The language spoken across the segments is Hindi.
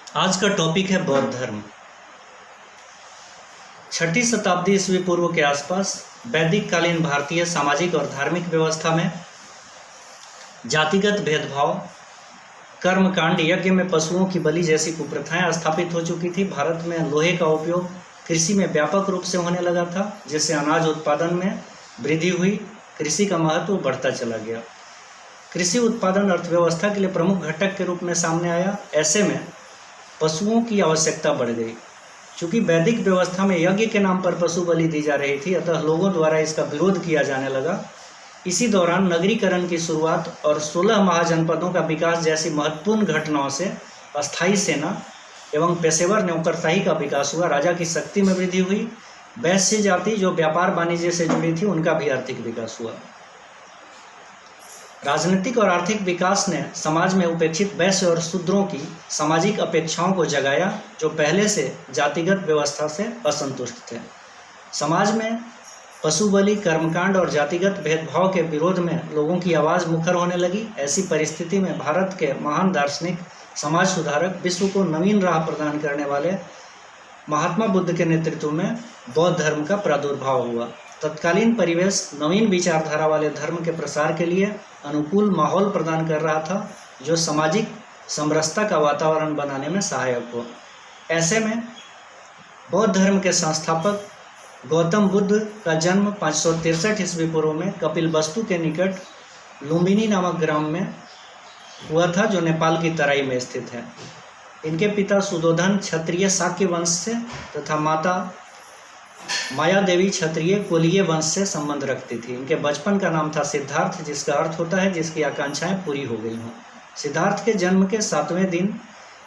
आज का टॉपिक है बौद्ध धर्म। 6ठी शताब्दी ईस्वी पूर्व के आसपास वैदिक कालीन भारतीय सामाजिक और धार्मिक व्यवस्था में जातिगत भेदभाव, कर्मकांड, यज्ञ में पशुओं की बलि जैसी कुप्रथाएं स्थापित हो चुकी थी। भारत में लोहे का उपयोग कृषि में व्यापक रूप से होने लगा था, जिससे अनाज उत्पादन में वृद्धि हुई। कृषि का महत्व बढ़ता चला गया। कृषि उत्पादन अर्थव्यवस्था के लिए प्रमुख घटक के रूप में सामने आया। ऐसे में पशुओं की आवश्यकता बढ़ गई। चूँकि वैदिक व्यवस्था में यज्ञ के नाम पर पशु बलि दी जा रही थी, अतः लोगों द्वारा इसका विरोध किया जाने लगा। इसी दौरान नगरीकरण की शुरुआत और 16 महाजनपदों का विकास जैसी महत्वपूर्ण घटनाओं से अस्थायी सेना एवं पेशेवर नौकरशाही का विकास हुआ। राजा की शक्ति में वृद्धि हुई। वैश्य जाति जो व्यापार वाणिज्य से जुड़ी थी, उनका भी आर्थिक विकास हुआ। राजनीतिक और आर्थिक विकास ने समाज में उपेक्षित वैश्य और शूद्रों की सामाजिक अपेक्षाओं को जगाया, जो पहले से जातिगत व्यवस्था से असंतुष्ट थे। समाज में पशु बलि, कर्मकांड और जातिगत भेदभाव के विरोध में लोगों की आवाज़ मुखर होने लगी। ऐसी परिस्थिति में भारत के महान दार्शनिक, समाज सुधारक, विश्व को नवीन राह प्रदान करने वाले महात्मा बुद्ध के नेतृत्व में बौद्ध धर्म का प्रादुर्भाव हुआ। तत्कालीन परिवेश नवीन विचारधारा वाले धर्म के प्रसार के लिए अनुकूल माहौल प्रदान कर रहा था, जो सामाजिक समरसता का वातावरण बनाने में सहायक हो। ऐसे में बौद्ध धर्म के संस्थापक गौतम बुद्ध का जन्म 563 ईस्वी पूर्व में कपिलवस्तु के निकट लुम्बिनी नामक ग्राम में हुआ था, जो नेपाल की तराई में स्थित है। इनके पिता सुदोधन क्षत्रिय शाक्य वंश से तथा माता माया देवी क्षत्रिय कोलीय वंश से संबंध रखती थी। इनके बचपन का नाम था सिद्धार्थ, जिसका अर्थ होता है जिसकी आकांक्षाएं पूरी हो गई हों। सिद्धार्थ के जन्म के 7वें दिन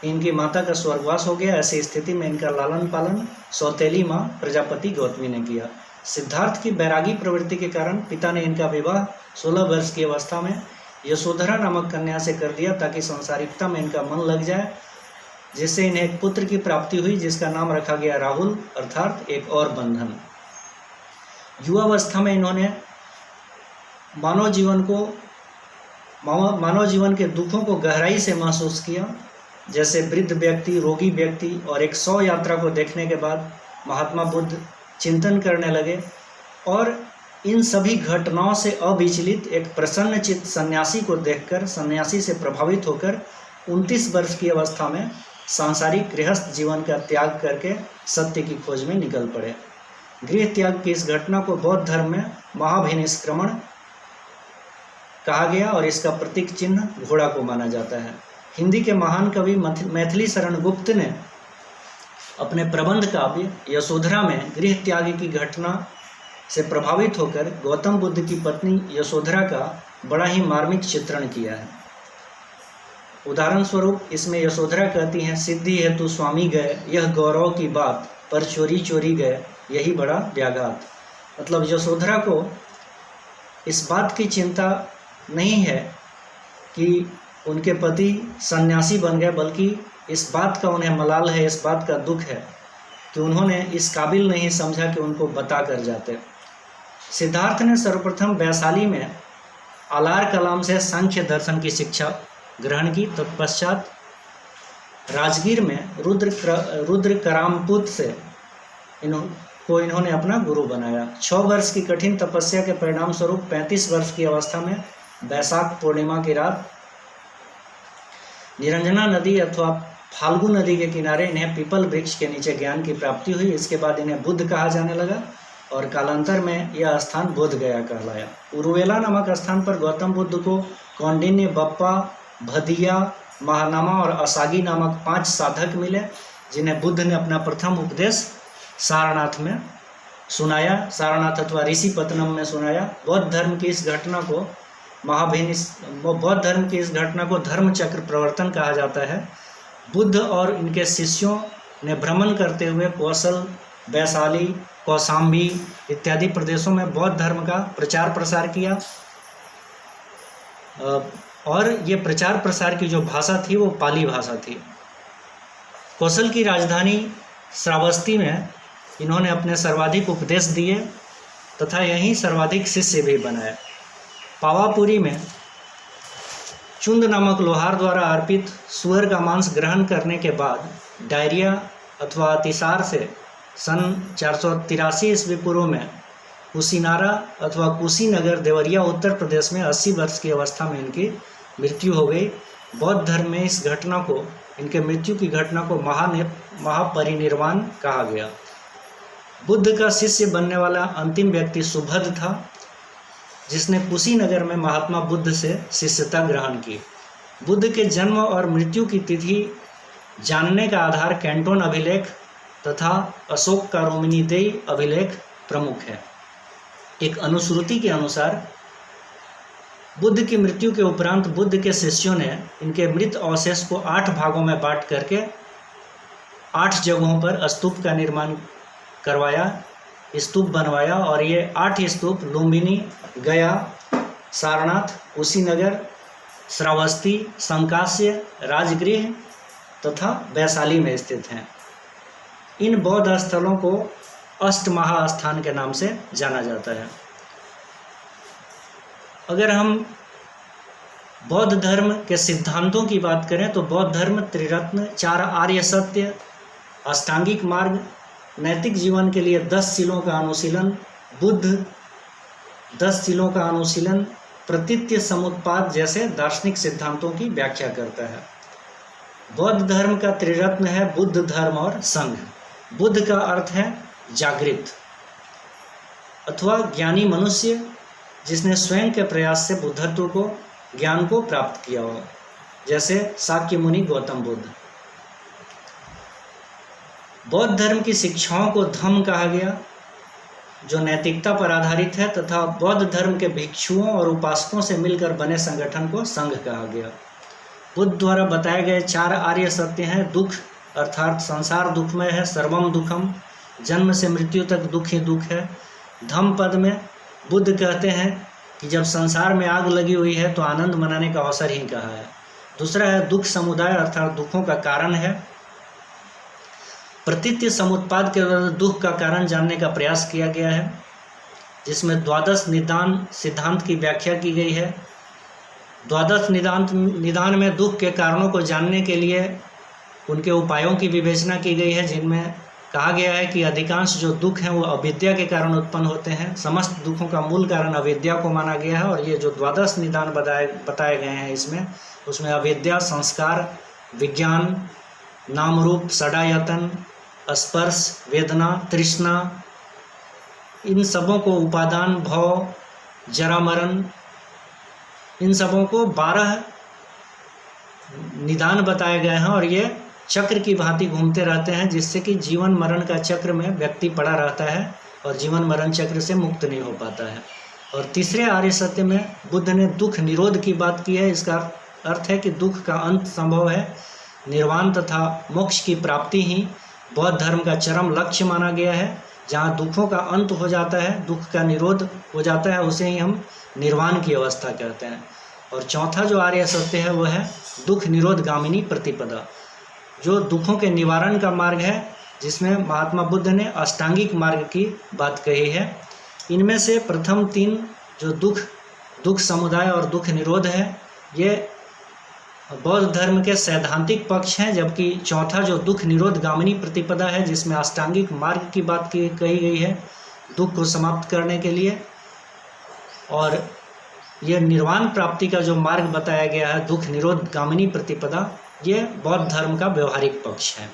इनकी माता का स्वर्गवास हो गया। ऐसी स्थिति में इनका लालन पालन सौतेली माँ प्रजापति गौतमी ने किया। सिद्धार्थ की बैरागी प्रवृत्ति के कारण पिता ने इनका विवाह 16 वर्ष की अवस्था में यशोधरा नामक कन्या से कर दिया, ताकि संसारिकता में इनका मन लग जाए, जिससे इन्हें एक पुत्र की प्राप्ति हुई, जिसका नाम रखा गया राहुल, अर्थात एक और बंधन। युवावस्था में इन्होंने मानव जीवन के दुखों को गहराई से महसूस किया। जैसे वृद्ध व्यक्ति, रोगी व्यक्ति और एक 100 यात्रा को देखने के बाद महात्मा बुद्ध चिंतन करने लगे और इन सभी घटनाओं से अविचलित एक प्रसन्नचित्त सन्यासी को देखकर सन्यासी से प्रभावित होकर 29 वर्ष की अवस्था में सांसारिक गृहस्थ जीवन का त्याग करके सत्य की खोज में निकल पड़े। गृह त्याग की इस घटना को बौद्ध धर्म में महाभिनिष्क्रमण कहा गया और इसका प्रतीक चिन्ह घोड़ा को माना जाता है। हिंदी के महान कवि मैथिली शरण गुप्त ने अपने प्रबंध काव्य यशोधरा में गृह त्याग की घटना से प्रभावित होकर गौतम बुद्ध की पत्नी यशोधरा का बड़ा ही मार्मिक चित्रण किया है। उदाहरण स्वरूप इसमें यशोधरा कहती हैं, सिद्धि हेतु स्वामी गए, यह गौरव की बात, पर चोरी चोरी गए, यही बड़ा व्याघात। मतलब यशोधरा को इस बात की चिंता नहीं है कि उनके पति सन्यासी बन गए, बल्कि इस बात का उन्हें मलाल है, इस बात का दुख है कि उन्होंने इस काबिल नहीं समझा कि उनको बता कर जाते। सिद्धार्थ ने सर्वप्रथम वैशाली में आलार कलाम से सांख्य दर्शन की शिक्षा ग्रहण की। तत्पश्चात राजगीर में रुद्र करामपुत से इन्होंने अपना गुरु बनाया। 6 वर्ष की कठिन तपस्या के परिणाम स्वरूप 35 वर्ष की अवस्था में वैशाख पूर्णिमा की रात निरंजना नदी अथवा फाल्गु नदी के किनारे इन्हें पीपल वृक्ष के नीचे ज्ञान की प्राप्ति हुई। इसके बाद इन्हें बुद्ध कहा जाने लगा और कालांतर में यह स्थान बोध गया कहलाया। उरुवेला नामक स्थान पर गौतम बुद्ध को कौंडिन्य, बप्पा, भदिया, महानामा और असागी नामक 5 साधक मिले, जिन्हें बुद्ध ने अपना प्रथम उपदेश सारनाथ में सुनाया, सारनाथ अथवा ऋषिपत्तनम में सुनाया। बौद्ध धर्म की इस घटना को धर्म चक्र प्रवर्तन कहा जाता है। बुद्ध और इनके शिष्यों ने भ्रमण करते हुए कौशल, वैशाली, कौशाम्बी इत्यादि प्रदेशों में बौद्ध धर्म का प्रचार प्रसार किया और ये प्रचार प्रसार की जो भाषा थी वो पाली भाषा थी। कौशल की राजधानी श्रावस्ती में इन्होंने अपने सर्वाधिक उपदेश दिए तथा यहीं सर्वाधिक शिष्य भी बनाए। पावापुरी में चुंद नामक लोहार द्वारा अर्पित सुअर का मांस ग्रहण करने के बाद डायरिया अथवा अतिसार से सन 483 ईस्वी पूर्व में कुशीनारा अथवा कुशीनगर देवरिया उत्तर प्रदेश में 80 वर्ष की अवस्था में इनकी मृत्यु हो गई। बौद्ध धर्म में इस घटना को, इनके मृत्यु की घटना को महापरिनिर्वाण कहा गया। बुद्ध का शिष्य बनने वाला अंतिम व्यक्ति सुभद्र था, जिसने कुशीनगर में महात्मा बुद्ध से शिष्यता ग्रहण की। बुद्ध के जन्म और मृत्यु की तिथि जानने का आधार कैंटोन अभिलेख तथा अशोक का रोमनीदेई अभिलेख प्रमुख है। एक अनुश्रुति के अनुसार बुद्ध की मृत्यु के उपरांत बुद्ध के शिष्यों ने इनके मृत अवशेष को 8 भागों में बांट करके 8 जगहों पर स्तूप का निर्माण करवाया, स्तूप बनवाया, और ये 8 स्तूप लुम्बिनी, गया, सारनाथ, कुशीनगर, श्रावस्ती, संकास्य, राजगृह तथा वैशाली में स्थित हैं। इन बौद्ध स्थलों को अष्टमहास्थान के नाम से जाना जाता है। अगर हम बौद्ध धर्म के सिद्धांतों की बात करें तो बौद्ध धर्म त्रिरत्न, 4 आर्य सत्य, अष्टांगिक मार्ग, नैतिक जीवन के लिए 10 शीलों का अनुशीलन, बुद्ध 10 शीलों का अनुशीलन, प्रतीत्य समुत्पाद जैसे दार्शनिक सिद्धांतों की व्याख्या करता है। बौद्ध धर्म का त्रिरत्न है बुद्ध, धर्म और संघ। बुद्ध का अर्थ है जागृत अथवा ज्ञानी मनुष्य, जिसने स्वयं के प्रयास से बुद्धत्व को, ज्ञान को प्राप्त किया हो, जैसे शाक्य मुनि, गौतम बुद्ध। बौद्ध धर्म की शिक्षाओं को धम्म कहा गया, जो नैतिकता पर आधारित है, तथा बौद्ध धर्म के भिक्षुओं और उपासकों से मिलकर बने संगठन को संघ कहा गया। बुद्ध द्वारा बताए गए 4 आर्य सत्य हैं। दुख अर्थात संसार दुखमय है, सर्वम दुखम, जन्म से मृत्यु तक दुख ही दुख है। धम्म पद में बुद्ध कहते हैं कि जब संसार में आग लगी हुई है तो आनंद मनाने का अवसर ही कहा है। दूसरा है दुख समुदाय अर्थात दुखों का कारण है। प्रतीत्य समुत्पाद के द्वारा दुख का कारण जानने का प्रयास किया गया है, जिसमें द्वादश निदान सिद्धांत की व्याख्या की गई है। द्वादश निदान में दुख के कारणों को जानने के लिए उनके उपायों की विवेचना की गई है, जिनमें कहा गया है कि अधिकांश जो दुख हैं वो अविद्या के कारण उत्पन्न होते हैं। समस्त दुखों का मूल कारण अविद्या को माना गया है, और ये जो द्वादश निदान बताए गए हैं उसमें अविद्या, संस्कार, विज्ञान, नाम रूप, षडायतन, स्पर्श, वेदना, तृष्णा, इन सबों को उपादान, भव, जरा मरण, इन सबों को 12 निदान बताए गए हैं, और ये चक्र की भांति घूमते रहते हैं, जिससे कि जीवन मरण का चक्र में व्यक्ति पड़ा रहता है और जीवन मरण चक्र से मुक्त नहीं हो पाता है। और तीसरे आर्य सत्य में बुद्ध ने दुख निरोध की बात की है। इसका अर्थ है कि दुख का अंत संभव है। निर्वाण तथा मोक्ष की प्राप्ति ही बौद्ध धर्म का चरम लक्ष्य माना गया है। जहाँ दुखों का अंत हो जाता है, दुख का निरोध हो जाता है, उसे ही हम निर्वाण की अवस्था कहते हैं। और चौथा जो आर्य सत्य है वो है दुख निरोध गामिनी प्रतिपदा, जो दुखों के निवारण का मार्ग है, जिसमें महात्मा बुद्ध ने अष्टांगिक मार्ग की बात कही है। इनमें से प्रथम 3 जो दुख समुदाय और दुख निरोध है, ये बौद्ध धर्म के सैद्धांतिक पक्ष हैं, जबकि चौथा जो दुख निरोध गामिनी प्रतिपदा है, जिसमें अष्टांगिक मार्ग की बात कही गई है दुख को समाप्त करने के लिए, और यह निर्वाण प्राप्ति का जो मार्ग बताया गया है दुख निरोध गामिनी प्रतिपदा, ये बौद्ध धर्म का व्यवहारिक पक्ष है।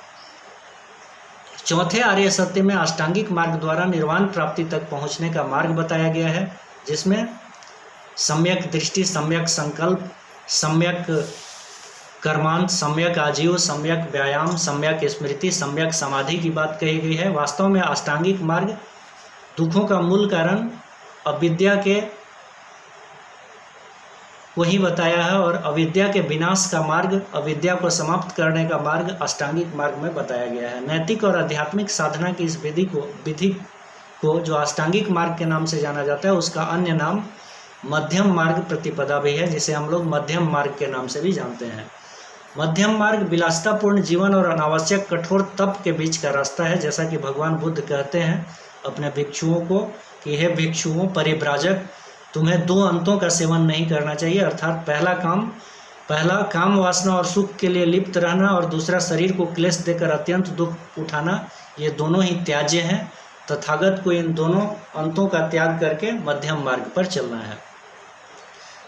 चौथे आर्य सत्य में अष्टांगिक मार्ग द्वारा निर्वाण प्राप्ति तक पहुंचने का मार्ग बताया गया है, जिसमें सम्यक दृष्टि, सम्यक संकल्प, सम्यक कर्मांत, सम्यक आजीव, सम्यक व्यायाम, सम्यक स्मृति, सम्यक समाधि की बात कही गई है। वास्तव में अष्टांगिक मार्ग दुखों का मूल कारण अविद्या के वही बताया है, और अविद्या के विनाश का मार्ग, अविद्या को समाप्त करने का मार्ग अष्टांगिक मार्ग में बताया गया है। नैतिक और आध्यात्मिक साधना की इस विधि को जो अष्टांगिक मार्ग के नाम से जाना जाता है, उसका अन्य नाम मध्यम मार्ग प्रतिपदा भी है, जिसे हम लोग मध्यम मार्ग के नाम से भी जानते हैं। मध्यम मार्ग विलासितापूर्ण जीवन और अनावश्यक कठोर तप के बीच का रास्ता है, जैसा कि भगवान बुद्ध कहते हैं अपने भिक्षुओं को कि हे भिक्षुओं, परिव्राजक, तुम्हें 2 अंतों का सेवन नहीं करना चाहिए। अर्थात पहला काम पहला काम वासना और सुख के लिए लिप्त रहना, और दूसरा शरीर को क्लेश देकर अत्यंत दुख उठाना, ये दोनों ही त्याज्य हैं। तथागत को इन दोनों अंतों का त्याग करके मध्यम मार्ग पर चलना है।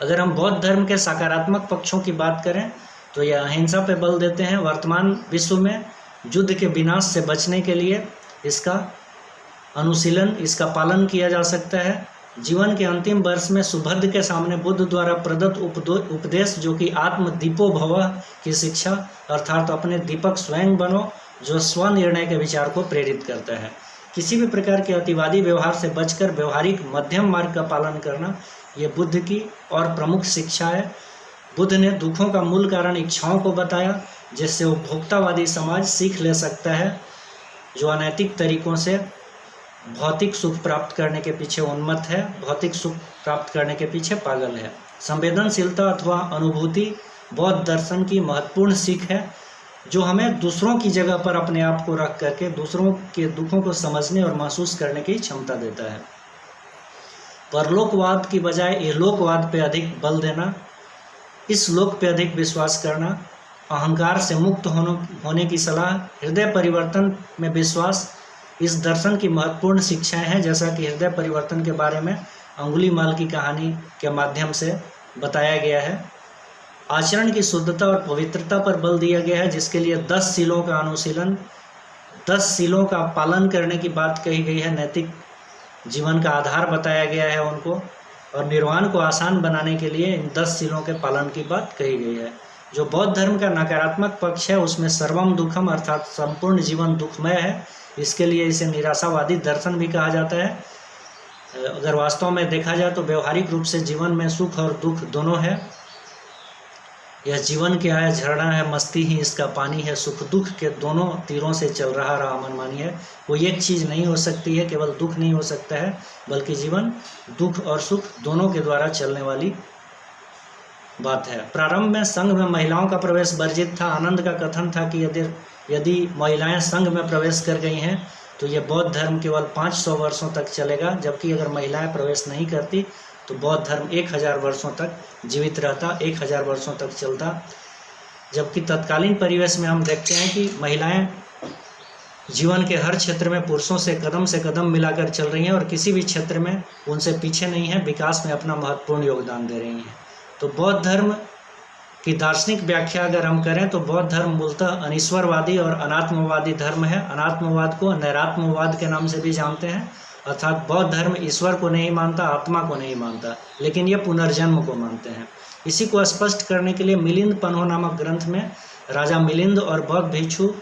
अगर हम बौद्ध धर्म के सकारात्मक पक्षों की बात करें तो यह अहिंसा पे बल देते हैं। वर्तमान विश्व में युद्ध के विनाश से बचने के लिए इसका अनुशीलन, इसका पालन किया जा सकता है। जीवन के अंतिम वर्ष में सुभद्र के सामने बुद्ध द्वारा प्रदत्त उपदेश, जो कि आत्म दीपो भवः की शिक्षा, अर्थात अपने दीपक स्वयं बनो, जो स्वनिर्णय के विचार को प्रेरित करता है। किसी भी प्रकार के अतिवादी व्यवहार से बचकर व्यवहारिक मध्यम मार्ग का पालन करना, ये बुद्ध की और प्रमुख शिक्षा है। बुद्ध ने दुखों का मूल कारण इच्छाओं को बताया, जिससे उपभोक्तावादी समाज सीख ले सकता है, जो अनैतिक तरीकों से भौतिक सुख प्राप्त करने के पीछे उन्मत्त है, भौतिक सुख प्राप्त करने के पीछे पागल है। संवेदनशीलता अथवा अनुभूति बौद्ध दर्शन की महत्वपूर्ण सीख है, जो हमें दूसरों की जगह पर अपने आप को रख करके दूसरों के दुखों को समझने और महसूस करने की क्षमता देता है। परलोकवाद की बजाय इहलोकवाद पे अधिक बल देना, इस लोक पे अधिक विश्वास करना, अहंकार से मुक्त होने की सलाह, हृदय परिवर्तन में विश्वास, इस दर्शन की महत्वपूर्ण शिक्षाएं हैं, जैसा कि हृदय परिवर्तन के बारे में अंगुलीमाल की कहानी के माध्यम से बताया गया है। आचरण की शुद्धता और पवित्रता पर बल दिया गया है, जिसके लिए 10 शीलों का अनुशीलन, 10 शीलों का पालन करने की बात कही गई है। नैतिक जीवन का आधार बताया गया है उनको, और निर्वाण को आसान बनाने के लिए इन 10 शीलों के पालन की बात कही गई है। जो बौद्ध धर्म का नकारात्मक पक्ष है, उसमें सर्वम दुखम अर्थात संपूर्ण जीवन दुखमय है। इसके लिए इसे निराशावादी दर्शन भी कहा जाता है। अगर वास्तव में देखा जाए तो व्यवहारिक रूप से जीवन में सुख और दुख दोनों है। यह जीवन क्या है? झरना है, मस्ती ही इसका पानी है। सुख दुख के दोनों तीरों से चल रहा मनमानी है। कोई एक चीज़ नहीं हो सकती है, केवल दुख नहीं हो सकता है, बल्कि जीवन दुख और सुख दोनों के द्वारा चलने वाली बात है। प्रारंभ में संघ में महिलाओं का प्रवेश वर्जित था। आनंद का कथन था कि यदि महिलाएं संघ में प्रवेश कर गई हैं तो यह बौद्ध धर्म केवल 500 वर्षों तक चलेगा, जबकि अगर महिलाएं प्रवेश नहीं करती तो बौद्ध धर्म 1000 वर्षों तक जीवित रहता, 1000 वर्षों तक चलता। जबकि तत्कालीन परिवेश में हम देखते हैं कि महिलाएं जीवन के हर क्षेत्र में पुरुषों से कदम मिलाकर चल रही हैं और किसी भी क्षेत्र में उनसे पीछे नहीं है, विकास में अपना महत्वपूर्ण योगदान दे रही हैं। तो बौद्ध धर्म की दार्शनिक व्याख्या अगर हम करें तो बौद्ध धर्म मूलतः अनीश्वरवादी और अनात्मवादी धर्म है। अनात्मवाद को नैरात्मवाद के नाम से भी जानते हैं, अर्थात बौद्ध धर्म ईश्वर को नहीं मानता, आत्मा को नहीं मानता, लेकिन यह पुनर्जन्म को मानते हैं। इसी को स्पष्ट करने के लिए मिलिंद पन्हो नामक ग्रंथ में राजा मिलिंद और बौद्ध भिक्षु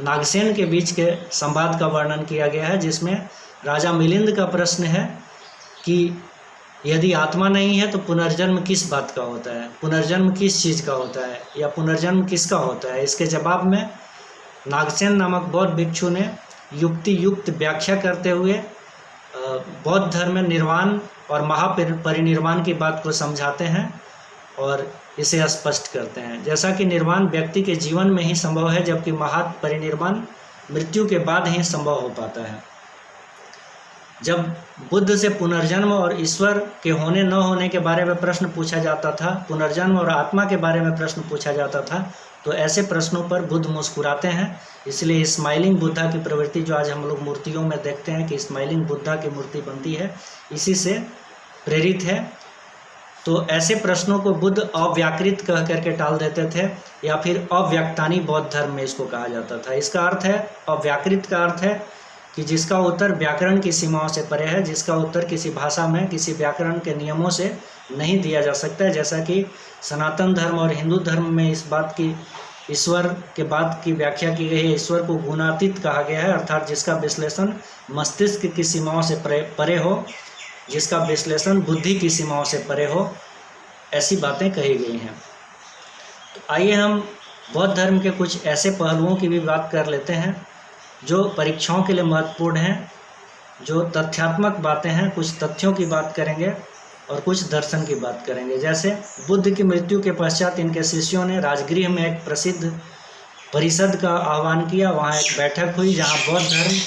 नागसेन के बीच के संवाद का वर्णन किया गया है, जिसमें राजा मिलिंद का प्रश्न है कि यदि आत्मा नहीं है तो पुनर्जन्म किस बात का होता है, पुनर्जन्म किस चीज़ का होता है, या पुनर्जन्म किसका होता है। इसके जवाब में नागसेन नामक बौद्ध भिक्षु ने युक्ति युक्त व्याख्या करते हुए बौद्ध धर्म में निर्वाण और महापरिनिर्वाण की बात को समझाते हैं और इसे स्पष्ट करते हैं। जैसा कि निर्वाण व्यक्ति के जीवन में ही संभव है, जबकि महापरिनिर्वाण मृत्यु के बाद ही संभव हो पाता है। जब बुद्ध से पुनर्जन्म और ईश्वर के होने न होने के बारे में प्रश्न पूछा जाता था, पुनर्जन्म और आत्मा के बारे में प्रश्न पूछा जाता था, तो ऐसे प्रश्नों पर बुद्ध मुस्कुराते हैं। इसलिए स्माइलिंग बुद्धा की प्रवृत्ति जो आज हम लोग मूर्तियों में देखते हैं कि स्माइलिंग बुद्धा की मूर्ति बनती है, इसी से प्रेरित है। तो ऐसे प्रश्नों को बुद्ध अव्याकृत कह करके टाल देते थे, या फिर अव्यक्तानी बौद्ध धर्म में इसको कहा जाता था। इसका अर्थ है, अव्याकृत का अर्थ है कि जिसका उत्तर व्याकरण की सीमाओं से परे है, जिसका उत्तर किसी भाषा में किसी व्याकरण के नियमों से नहीं दिया जा सकता है। जैसा कि सनातन धर्म और हिंदू धर्म में इस बात की, ईश्वर के बात की व्याख्या की गई है, ईश्वर को गुणातीत कहा गया है, अर्थात जिसका विश्लेषण मस्तिष्क की सीमाओं से परे हो, जिसका विश्लेषण बुद्धि की सीमाओं से परे हो, ऐसी बातें कही गई हैं। तो आइए हम बौद्ध धर्म के कुछ ऐसे पहलुओं की भी बात कर लेते हैं जो परीक्षाओं के लिए महत्वपूर्ण हैं, जो तथ्यात्मक बातें हैं। कुछ तथ्यों की बात करेंगे और कुछ दर्शन की बात करेंगे। जैसे बुद्ध की मृत्यु के पश्चात इनके शिष्यों ने राजगृह में एक प्रसिद्ध परिषद का आह्वान किया। वहाँ एक बैठक हुई जहाँ बौद्ध धर्म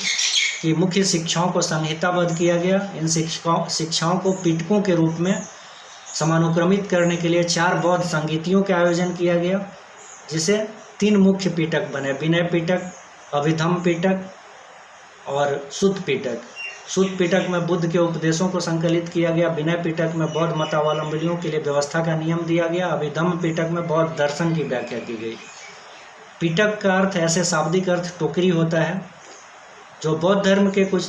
की मुख्य शिक्षाओं को संहिताबद्ध किया गया। इन शिक्षाओं को पिटकों के रूप में समानुक्रमित करने के लिए 4 बौद्ध संगीतियों का आयोजन किया गया, जिसे 3 मुख्य पिटक बने, विनय पिटक, अभिधम्म पिटक और सुत्त पिटक। सुत्त पिटक में बुद्ध के उपदेशों को संकलित किया गया, विनय पिटक में बौद्ध मतावलंबियों के लिए व्यवस्था का नियम दिया गया, अभिधम्म पिटक में बौद्ध दर्शन की व्याख्या की गई। पिटक का अर्थ ऐसे शाब्दिक अर्थ टोकरी होता है। जो बौद्ध धर्म के कुछ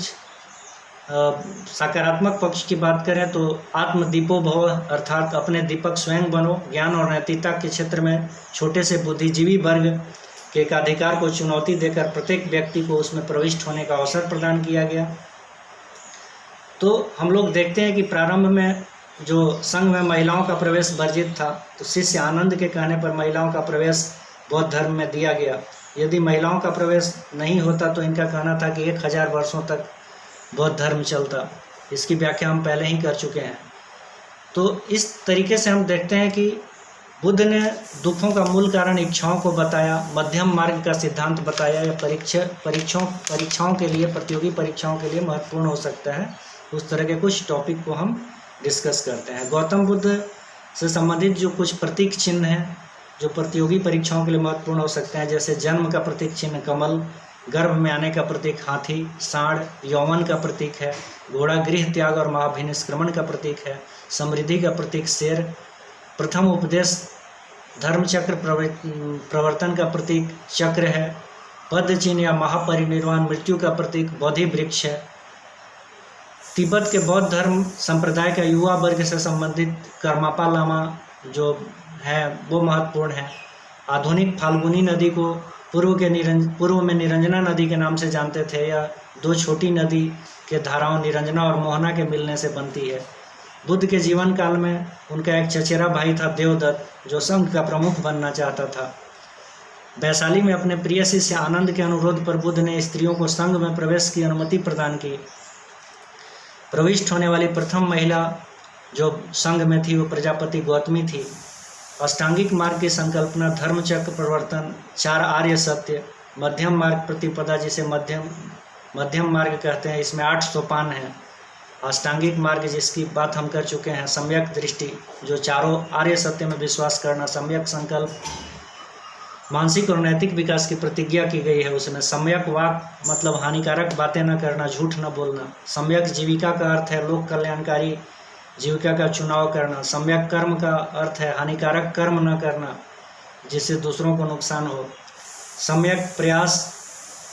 सकारात्मक पक्ष की बात करें तो आत्मदीपो भव, अर्थात अपने दीपक स्वयं बनो। ज्ञान और नैतिकता के क्षेत्र में छोटे से बुद्धिजीवी वर्ग के एक अधिकार को चुनौती देकर प्रत्येक व्यक्ति को उसमें प्रविष्ट होने का अवसर प्रदान किया गया। तो हम लोग देखते हैं कि प्रारंभ में जो संघ में महिलाओं का प्रवेश वर्जित था, तो शिष्य आनंद के कहने पर महिलाओं का प्रवेश बौद्ध धर्म में दिया गया। यदि महिलाओं का प्रवेश नहीं होता तो इनका कहना था कि 1000 वर्षों तक बौद्ध धर्म चलता। इसकी व्याख्या हम पहले ही कर चुके हैं। तो इस तरीके से हम देखते हैं कि बुद्ध ने दुखों का मूल कारण इच्छाओं को बताया, मध्यम मार्ग का सिद्धांत बताया, या परीक्षाओं के लिए, प्रतियोगी परीक्षाओं के लिए महत्वपूर्ण हो सकता है। उस तरह के कुछ टॉपिक को हम डिस्कस करते हैं। गौतम बुद्ध से संबंधित जो कुछ प्रतीक चिन्ह हैं जो प्रतियोगी परीक्षाओं के लिए महत्वपूर्ण हो सकते हैं, जैसे जन्म का प्रतीक चिन्ह कमल, गर्भ में आने का प्रतीक हाथी, सांड यौवन का प्रतीक है, घोड़ा गृह त्याग और महाभिनिष्क्रमण का प्रतीक है, समृद्धि का प्रतीक शेर, प्रथम उपदेश धर्मचक्र प्रवर्तन का प्रतीक चक्र है, पद चिन्ह या महापरिनिर्वाण मृत्यु का प्रतीक बोधि वृक्ष है। तिब्बत के बौद्ध धर्म संप्रदाय का युवा वर्ग से संबंधित कर्मापा लामा जो है वो महत्वपूर्ण है। आधुनिक फाल्गुनी नदी को पूर्व में निरंजना नदी के नाम से जानते थे। या 2 छोटी नदी के धाराओं निरंजना और मोहना के मिलने से बनती है। बुद्ध के जीवन काल में उनका एक चचेरा भाई था देवदत्त, जो संघ का प्रमुख बनना चाहता था। वैशाली में अपने प्रिय शिष्य आनंद के अनुरोध पर बुद्ध ने स्त्रियों को संघ में प्रवेश की अनुमति प्रदान की। प्रविष्ट होने वाली प्रथम महिला जो संघ में थी वो प्रजापति गौतमी थी। अष्टांगिक मार्ग की संकल्पना, धर्मचक्र प्रवर्तन, 4 आर्य सत्य, मध्यम मार्ग प्रतिपदा जिसे मध्यम मार्ग कहते हैं, इसमें 8 सोपान हैं। अष्टांगिक मार्ग जिसकी बात हम कर चुके हैं, सम्यक दृष्टि जो 4 आर्य सत्य में विश्वास करना, सम्यक संकल्प मानसिक और नैतिक विकास की प्रतिज्ञा की गई है उसमें। सम्यक वाक मतलब हानिकारक बातें न करना, झूठ न बोलना। सम्यक जीविका का अर्थ है लोक कल्याणकारी जीविका का चुनाव करना। सम्यक कर्म का अर्थ है हानिकारक कर्म न करना जिससे दूसरों को नुकसान हो। सम्यक प्रयास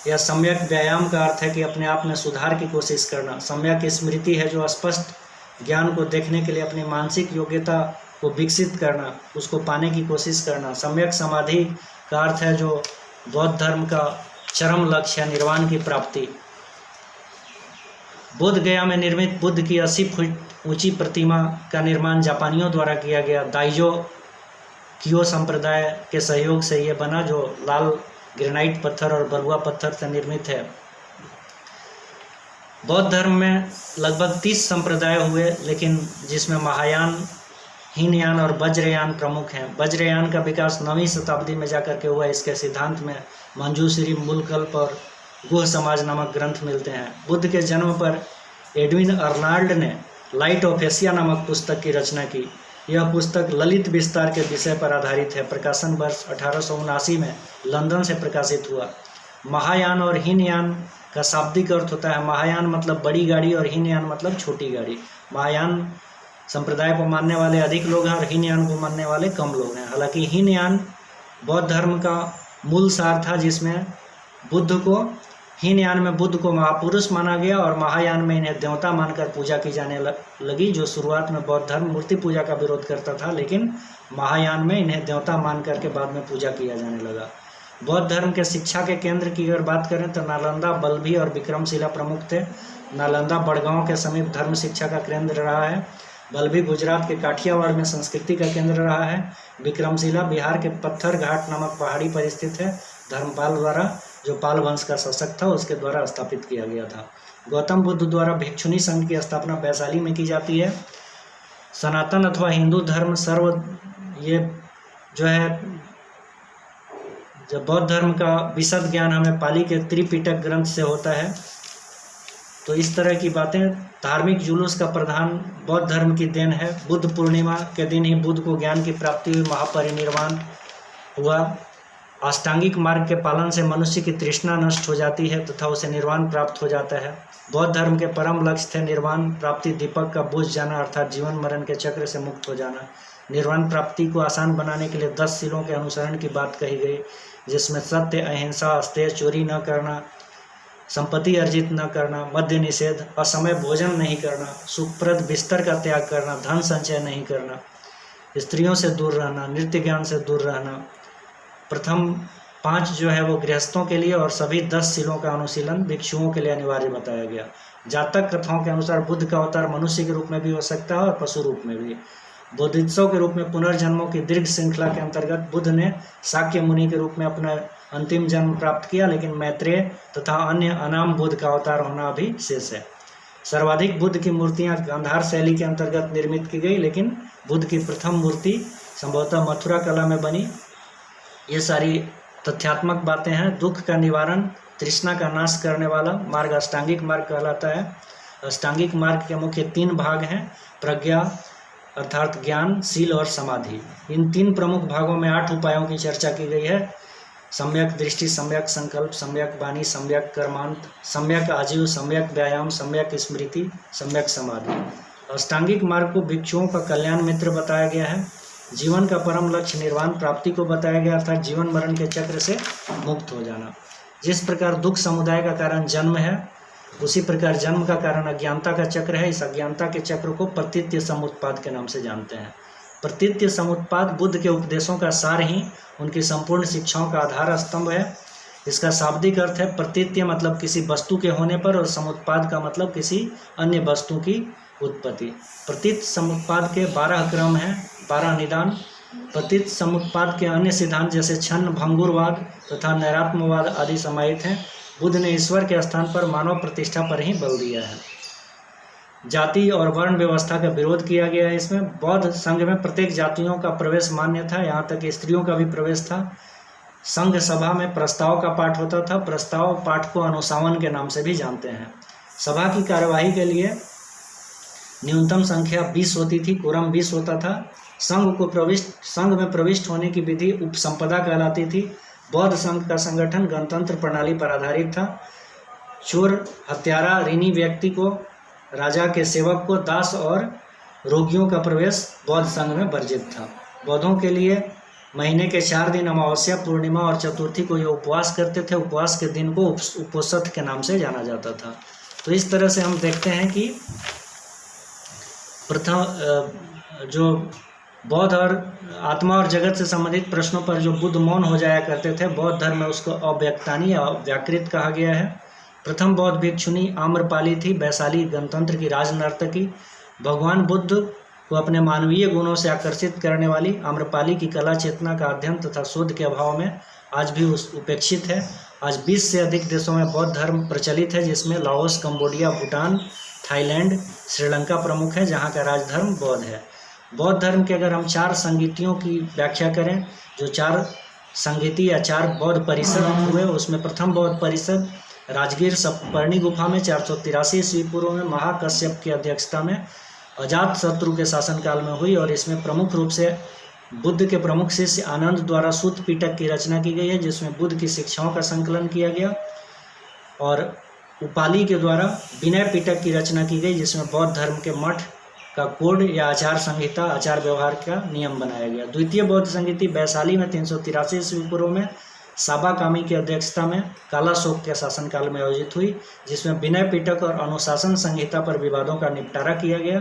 या सम्यक व्यायाम का अर्थ है कि अपने आप में सुधार की कोशिश करना। सम्यक स्मृति है जो स्पष्ट ज्ञान को देखने के लिए अपनी मानसिक योग्यता को विकसित करना, उसको पाने की कोशिश करना। सम्यक समाधि का अर्थ है जो बौद्ध धर्म का चरम लक्ष्य है, निर्वाण की प्राप्ति। बोध गया में निर्मित बुद्ध की 80 फुट ऊंची प्रतिमा का निर्माण जापानियों द्वारा किया गया। दाइजो कियो संप्रदाय के सहयोग से ये बना, जो लाल ग्रेनाइट पत्थर और बलुआ पत्थर से निर्मित है। बौद्ध धर्म में लगभग 30 संप्रदाय हुए, लेकिन जिसमें महायान, हीनयान और वज्रयान प्रमुख हैं। वज्रयान का विकास 9वीं शताब्दी में जाकर के हुआ। इसके सिद्धांत में मंजूश्री, मूलकल्प और गुह समाज नामक ग्रंथ मिलते हैं। बुद्ध के जन्म पर एडविन अर्नाल्ड ने लाइट ऑफ एशिया नामक पुस्तक की रचना की। यह पुस्तक ललित विस्तार के विषय पर आधारित है। प्रकाशन वर्ष 1879 में लंदन से प्रकाशित हुआ। महायान और हीनयान का शाब्दिक अर्थ होता है, महायान मतलब बड़ी गाड़ी और हीनयान मतलब छोटी गाड़ी। महायान संप्रदाय को मानने वाले अधिक लोग हैं और हीनयान को मानने वाले कम लोग हैं। हालांकि हीनयान बौद्ध धर्म का मूल सार था, जिसमें हीनयान में बुद्ध को महापुरुष माना गया और महायान में इन्हें देवता मानकर पूजा की जाने लगी। जो शुरुआत में बौद्ध धर्म मूर्ति पूजा का विरोध करता था, लेकिन महायान में इन्हें देवता मान करके बाद में पूजा किया जाने लगा। बौद्ध धर्म के शिक्षा के केंद्र की अगर बात करें तो नालंदा, बल्भी और विक्रमशिला प्रमुख थे। नालंदा बड़गांव के समीप धर्म शिक्षा का केंद्र रहा है। बल्भी गुजरात के काठियावाड़ में संस्कृति का केंद्र रहा है। विक्रमशिला बिहार के पत्थर घाट नामक पहाड़ी पर स्थित है। धर्मपाल द्वारा, जो पाल वंश का शासक था, उसके द्वारा स्थापित किया गया था। गौतम बुद्ध द्वारा भिक्षुनी संघ की स्थापना वैशाली में की जाती है। सनातन अथवा हिंदू धर्म ये जो है, जब बौद्ध धर्म का विशद ज्ञान हमें पाली के त्रिपिटक ग्रंथ से होता है। तो इस तरह की बातें, धार्मिक जुलूस का प्रधान बौद्ध धर्म की देन है। बुद्ध पूर्णिमा के दिन ही बुद्ध को ज्ञान की प्राप्ति हुई, महापरिनिर्वाण हुआ। अष्टांगिक मार्ग के पालन से मनुष्य की तृष्णा नष्ट हो जाती है तथा उसे निर्वाण प्राप्त हो जाता है। बौद्ध धर्म के परम लक्ष्य थे निर्वाण प्राप्ति, दीपक का बुझ जाना अर्थात जीवन मरण के चक्र से मुक्त हो जाना। निर्वाण प्राप्ति को आसान बनाने के लिए 10 शीलों के अनुसरण की बात कही गई, जिसमें सत्य, अहिंसा, अस्तेय, चोरी न करना, संपत्ति अर्जित न करना, मद्य निषेध, असमय भोजन नहीं करना, सुखप्रद बिस्तर का त्याग करना, धन संचय नहीं करना, स्त्रियों से दूर रहना, नृत्य ज्ञान से दूर रहना। प्रथम 5 जो है वो गृहस्थों के लिए और सभी 10 शीलों का अनुशीलन भिक्षुओं के लिए अनिवार्य बताया गया। जातक कथाओं के अनुसार बुद्ध का अवतार मनुष्य के रूप में भी हो सकता है और पशु रूप में भी। बोधित्सव के रूप में पुनर्जन्मों की दीर्घ श्रृंखला के अंतर्गत बुद्ध ने शाक्य मुनि के रूप में अपना अंतिम जन्म प्राप्त किया, लेकिन मैत्रेय तथा अन्य अनाम बुद्ध का अवतार होना अभी शेष है। सर्वाधिक बुद्ध की मूर्तियां गांधार शैली के अंतर्गत निर्मित की गई, लेकिन बुद्ध की प्रथम मूर्ति संभवतः मथुरा कला में बनी। ये सारी तथ्यात्मक बातें हैं। दुख का निवारण, तृष्णा का नाश करने वाला मार्ग अष्टांगिक मार्ग कहलाता है। अष्टांगिक मार्ग के मुख्य 3 भाग हैं, प्रज्ञा अर्थात ज्ञान, शील और समाधि। इन 3 प्रमुख भागों में 8 उपायों की चर्चा की गई है। सम्यक दृष्टि, सम्यक संकल्प, सम्यक वाणी, सम्यक कर्मांत, सम्यक आजीव, सम्यक व्यायाम, सम्यक स्मृति, सम्यक समाधि। अष्टांगिक मार्ग को भिक्षुओं का कल्याण मित्र बताया गया है। जीवन का परम लक्ष्य निर्वाण प्राप्ति को बताया गया, अर्थात जीवन मरण के चक्र से मुक्त हो जाना। जिस प्रकार दुख समुदाय का कारण जन्म है, उसी प्रकार जन्म का कारण अज्ञानता का चक्र है। इस अज्ञानता के चक्र को प्रतीत्य समुत्पाद के नाम से जानते हैं। प्रतीत्य समुत्पाद बुद्ध के उपदेशों का सार ही उनकी संपूर्ण शिक्षाओं का आधार स्तंभ है। इसका शाब्दिक अर्थ है प्रतीत्य मतलब किसी वस्तु के होने पर, और समुत्पाद का मतलब किसी अन्य वस्तु की उत्पत्ति। प्रतीत समुत्पाद के 12 क्रम हैं, 12 निदान। प्रतीत समुत्पाद के अन्य सिद्धांत जैसे छन्न भंगुरवाद तथा नैरात्मवाद आदि समाहित हैं। बुद्ध ने ईश्वर के स्थान पर मानव प्रतिष्ठा पर ही बल दिया है। जाति और वर्ण व्यवस्था का विरोध किया गया है। इसमें बौद्ध संघ में प्रत्येक जातियों का प्रवेश मान्य था, यहाँ तक कि स्त्रियों का भी प्रवेश था। संघ सभा में प्रस्ताव का पाठ होता था। प्रस्ताव पाठ को अनुशासन के नाम से भी जानते हैं। सभा की कार्यवाही के लिए न्यूनतम संख्या 20 होती थी, कोरम 20 होता था। संघ में प्रविष्ट होने की विधि उपसंपदा कहलाती थी। बौद्ध संघ का संगठन गणतंत्र प्रणाली पर आधारित था। चोर, हत्यारा, ऋणी व्यक्ति को, राजा के सेवक को, दास और रोगियों का प्रवेश बौद्ध संघ में वर्जित था। बौद्धों के लिए महीने के 4 दिन अमावस्या, पूर्णिमा और चतुर्थी को ये उपवास करते थे। उपवास के दिन को उपोषथ के नाम से जाना जाता था। तो इस तरह से हम देखते हैं कि प्रथम जो बौद्ध और आत्मा और जगत से संबंधित प्रश्नों पर जो बुद्ध मौन हो जाया करते थे, बौद्ध धर्म में उसको अव्यक्तानी या व्याकृत कहा गया है। प्रथम बौद्ध भिक्षुनी आम्रपाली थी, वैशाली गणतंत्र की राजनर्तकी। भगवान बुद्ध को अपने मानवीय गुणों से आकर्षित करने वाली आम्रपाली की कला चेतना का अध्ययन तथा शोध के अभाव में आज भी उपेक्षित है। आज 20 से अधिक देशों में बौद्ध धर्म प्रचलित है, जिसमें Laos, Cambodia, Bhutan, Thailand, Sri Lanka प्रमुख है, जहाँ का राजधर्म बौद्ध है। बौद्ध धर्म के अगर हम 4 संगीतियों की व्याख्या करें, जो 4 संगीति या 4 बौद्ध परिषद हुए, उसमें प्रथम बौद्ध परिषद राजगीर सप्तपर्णी गुफा में 483 ईस्वी पूर्व में महाकश्यप की अध्यक्षता में अजात शत्रु के शासनकाल में हुई, और इसमें प्रमुख रूप से बुद्ध के प्रमुख शिष्य आनंद द्वारा सूत पिटक की रचना की गई है, जिसमें बुद्ध की शिक्षाओं का संकलन किया गया। और उपाली के द्वारा विनय पिटक की रचना की गई, जिसमें बौद्ध धर्म के मठ का कोड या आचार संहिता, आचार व्यवहार का नियम बनाया गया। द्वितीय बौद्ध संगीति वैशाली में 383 ईस्वी पूर्व में साबा कामी की अध्यक्षता में कालाशोक के शासनकाल में आयोजित हुई, जिसमें विनय पिटक और अनुशासन संहिता पर विवादों का निपटारा किया गया।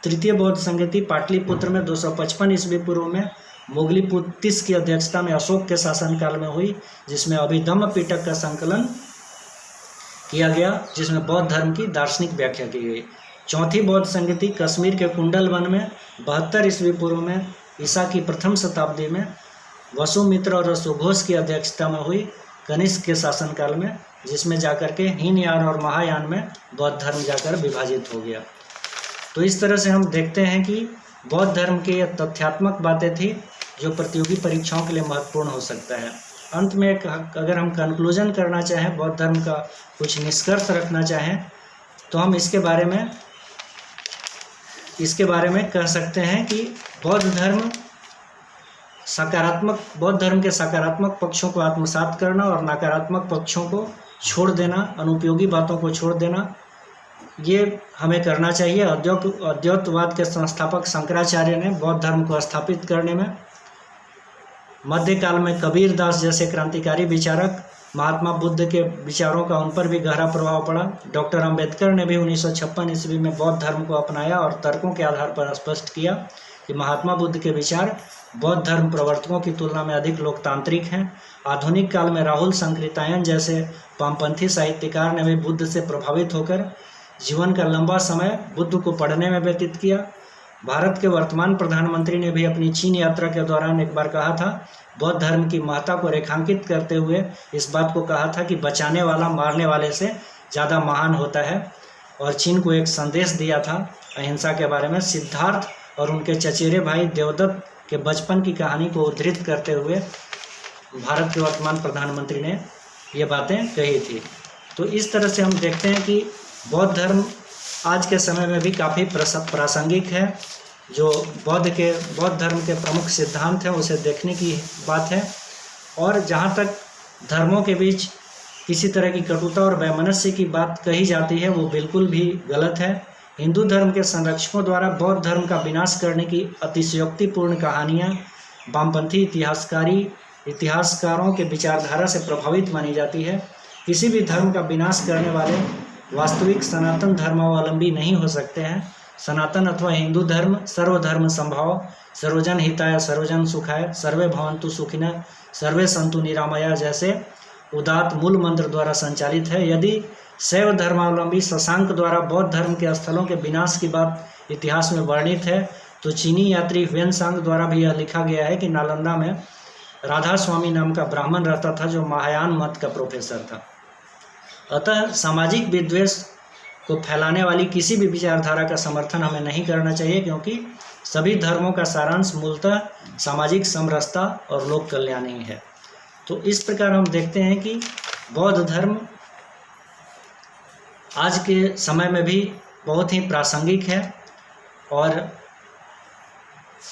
तृतीय बौद्ध संगीति पाटलिपुत्र में 255 ईस्वी पूर्व में मोगलीपुत्तिस की अध्यक्षता में अशोक के शासनकाल में हुई, जिसमें अभिधम्म पिटक का संकलन किया गया, जिसमें बौद्ध धर्म की दार्शनिक व्याख्या की गई। चौथी बौद्ध संगीति कश्मीर के कुंडल वन में 72 ईस्वी पूर्व में ईसा की प्रथम शताब्दी में वसुमित्र और सुघोष की अध्यक्षता में हुई, कनिष्क के शासनकाल में, जिसमें जाकर के हीनयान और महायान में बौद्ध धर्म जाकर विभाजित हो गया। तो इस तरह से हम देखते हैं कि बौद्ध धर्म की ये तथ्यात्मक बातें थी जो प्रतियोगी परीक्षाओं के लिए महत्वपूर्ण हो सकता है। अंत में अगर हम कंक्लूजन करना चाहें, बौद्ध धर्म का कुछ निष्कर्ष रखना चाहें, तो हम इसके बारे में कह सकते हैं कि बौद्ध धर्म के सकारात्मक पक्षों को आत्मसात करना और नकारात्मक पक्षों को छोड़ देना, अनुपयोगी बातों को छोड़ देना, ये हमें करना चाहिए। अद्वैतवाद के संस्थापक शंकराचार्य ने बौद्ध धर्म को स्थापित करने में मध्यकाल में कबीर दास जैसे क्रांतिकारी विचारक, महात्मा बुद्ध के विचारों का उन पर भी गहरा प्रभाव पड़ा। डॉक्टर अंबेडकर ने भी 1956 ईस्वी में बौद्ध धर्म को अपनाया और तर्कों के आधार पर स्पष्ट किया कि महात्मा बुद्ध के विचार बौद्ध धर्म प्रवर्तकों की तुलना में अधिक लोकतांत्रिक हैं। आधुनिक काल में राहुल संकृतायन जैसे वामपंथी साहित्यकार ने भी बुद्ध से प्रभावित होकर जीवन का लंबा समय बुद्ध को पढ़ने में व्यतीत किया। भारत के वर्तमान प्रधानमंत्री ने भी अपनी चीन यात्रा के दौरान एक बार कहा था, बौद्ध धर्म की महत्ता को रेखांकित करते हुए इस बात को कहा था कि बचाने वाला मारने वाले से ज़्यादा महान होता है, और चीन को एक संदेश दिया था अहिंसा के बारे में। सिद्धार्थ और उनके चचेरे भाई देवदत्त के बचपन की कहानी को उद्धृत करते हुए भारत के वर्तमान प्रधानमंत्री ने ये बातें कही थी। तो इस तरह से हम देखते हैं कि बौद्ध धर्म आज के समय में भी काफ़ी प्रासंगिक है। जो बौद्ध धर्म के प्रमुख सिद्धांत हैं उसे देखने की बात है। और जहाँ तक धर्मों के बीच किसी तरह की कटुता और वैमनस्य की बात कही जाती है वो बिल्कुल भी गलत है। हिंदू धर्म के संरक्षकों द्वारा बौद्ध धर्म का विनाश करने की अतिशयोक्तिपूर्ण कहानियाँ वामपंथी इतिहासकारों के विचारधारा से प्रभावित मानी जाती है। किसी भी धर्म का विनाश करने वाले वास्तविक सनातन धर्मावलंबी नहीं हो सकते हैं। सनातन अथवा हिंदू धर्म सर्वधर्म संभाव, सर्वजन हिताय सर्वजन सुखाय, सर्वे भवन्तु सुखिनः, सर्वे सन्तु निरामया जैसे उदात्त मूल मंत्र द्वारा संचालित है। यदि शैव धर्मावलंबी शशांक द्वारा बौद्ध धर्म के स्थलों के विनाश की बात इतिहास में वर्णित है, तो चीनी यात्री ह्वेनसांग द्वारा भी यह लिखा गया है कि नालंदा में राधा स्वामी नाम का ब्राह्मण रहता था जो महायान मत का प्रोफेसर था। अतः सामाजिक विद्वेष को फैलाने वाली किसी भी विचारधारा का समर्थन हमें नहीं करना चाहिए, क्योंकि सभी धर्मों का सारांश मूलतः सामाजिक समरसता और लोक कल्याण ही है। तो इस प्रकार हम देखते हैं कि बौद्ध धर्म आज के समय में भी बहुत ही प्रासंगिक है, और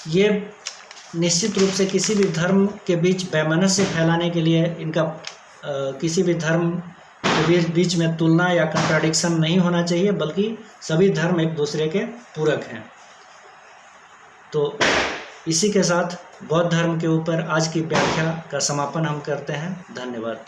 ये निश्चित रूप से किसी भी धर्म के बीच वैमनस्य फैलाने के लिए इनका किसी भी धर्म के बीच में तुलना या कंट्राडिक्शन नहीं होना चाहिए, बल्कि सभी धर्म एक दूसरे के पूरक हैं। तो इसी के साथ बौद्ध धर्म के ऊपर आज की व्याख्या का समापन हम करते हैं। धन्यवाद।